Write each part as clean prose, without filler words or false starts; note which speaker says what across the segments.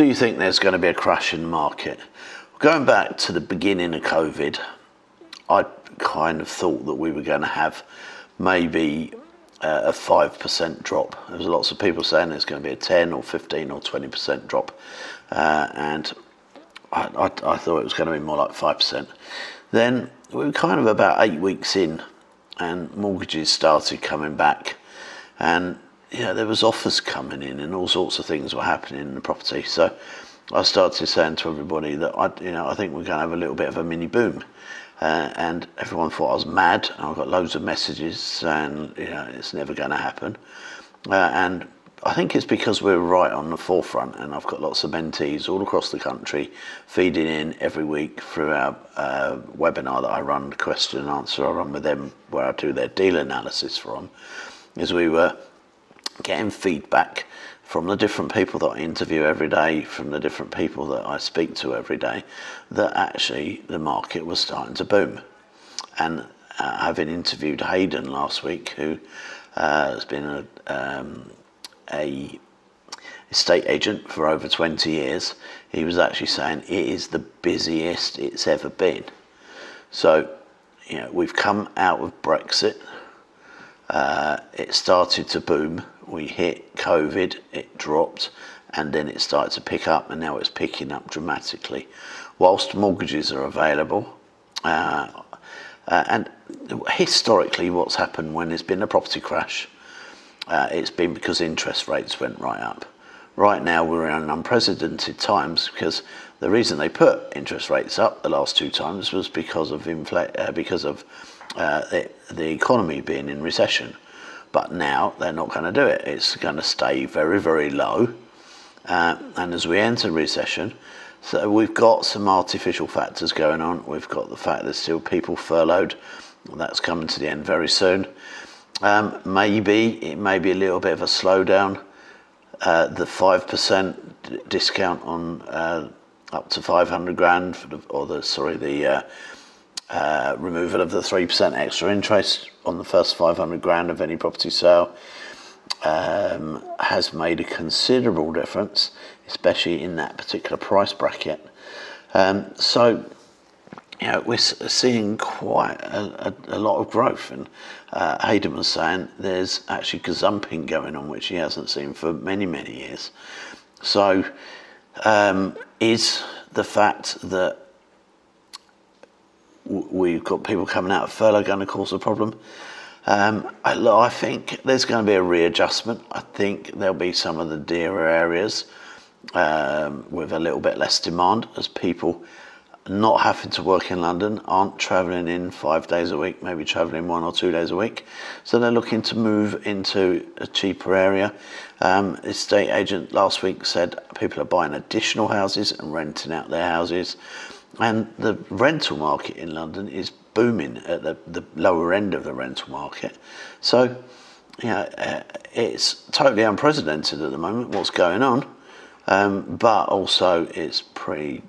Speaker 1: Do you think there's going to be a crash in the market? Going back to the beginning of COVID, I kind of thought that we were going to have maybe a 5% drop. There was lots of people saying there's going to be a 10 or 15 or 20% drop, and I thought it was going to be more like 5%. Then we were kind of about 8 weeks in, and mortgages started coming back, and there was offers coming in, and all sorts of things were happening in the property. So I started saying to everybody that I think we're going to have a little bit of a mini boom. And everyone thought I was mad. I got loads of messages saying, it's never going to happen. And I think it's because we're right on the forefront, and I've got lots of mentees all across the country feeding in every week through our webinar that I run, the question and answer I run with them, where I do their deal analysis from, is we were getting feedback from the different people that I interview every day, from the different people that I speak to every day, that actually the market was starting to boom. And having interviewed Hayden last week, who has been a estate agent for over 20 years, he was actually saying it is the busiest it's ever been. So, we've come out of Brexit. It started to boom. We hit COVID, it dropped, and then it started to pick up, and now it's picking up dramatically. Whilst mortgages are available, and historically what's happened when there's been a property crash, it's been because interest rates went right up. Right now we're in unprecedented times, because the reason they put interest rates up the last 2 times was because of the economy being in recession. But now they're not going to do it. It's going to stay very, very low. And as we enter recession, so we've got some artificial factors going on. We've got the fact there's still people furloughed. That's coming to the end very soon. Maybe it may be a little bit of a slowdown. The 5% discount on up to 500 grand, the removal of the 3% extra interest on the first 500 grand of any property sale has made a considerable difference, especially in that particular price bracket. So we're seeing quite a lot of growth, and Hayden was saying there's actually gazumping going on, which he hasn't seen for many, many years. So is the fact that we've got people coming out of furlough going to cause a problem? I think there's going to be a readjustment. I think there'll be some of the dearer areas with a little bit less demand, as people not having to work in London aren't travelling in 5 days a week, maybe travelling 1 or 2 days a week. So they're looking to move into a cheaper area. Estate agent last week said people are buying additional houses and renting out their houses. And the rental market in London is booming at the lower end of the rental market. So, it's totally unprecedented at the moment what's going on. But also it's pretty,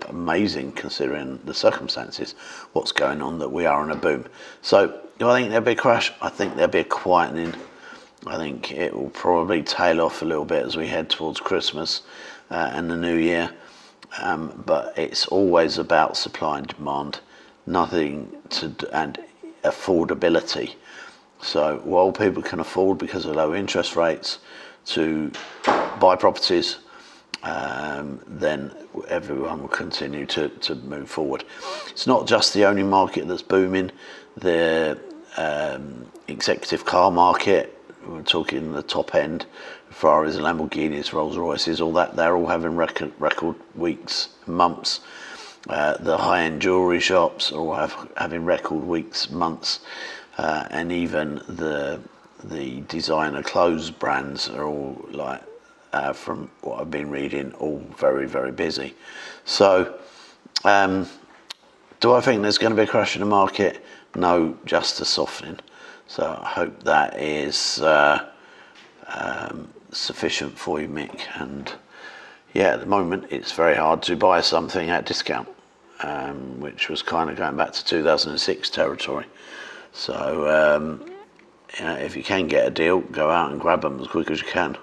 Speaker 1: amazing considering the circumstances, what's going on, that we are in a boom. So, do I think there'll be a crash? I think there'll be a quietening. I think it will probably tail off a little bit as we head towards Christmas and the New Year. But it's always about supply and demand, and affordability. So while people can afford, because of low interest rates, to buy properties, then everyone will continue to move forward. It's not just the only market that's booming. The executive car market, we're talking the top end, Ferraris, Lamborghinis, Rolls Royces, all that, they're all having record weeks, months. The high-end jewellery shops are all having record weeks, months, and even the designer clothes brands are all, like, from what I've been reading, all very, very busy. So, do I think there's going to be a crash in the market? No, just a softening. So I hope that is sufficient for you, Mick. And at the moment it's very hard to buy something at discount, which was kind of going back to 2006 territory. So if you can get a deal, go out and grab them as quick as you can.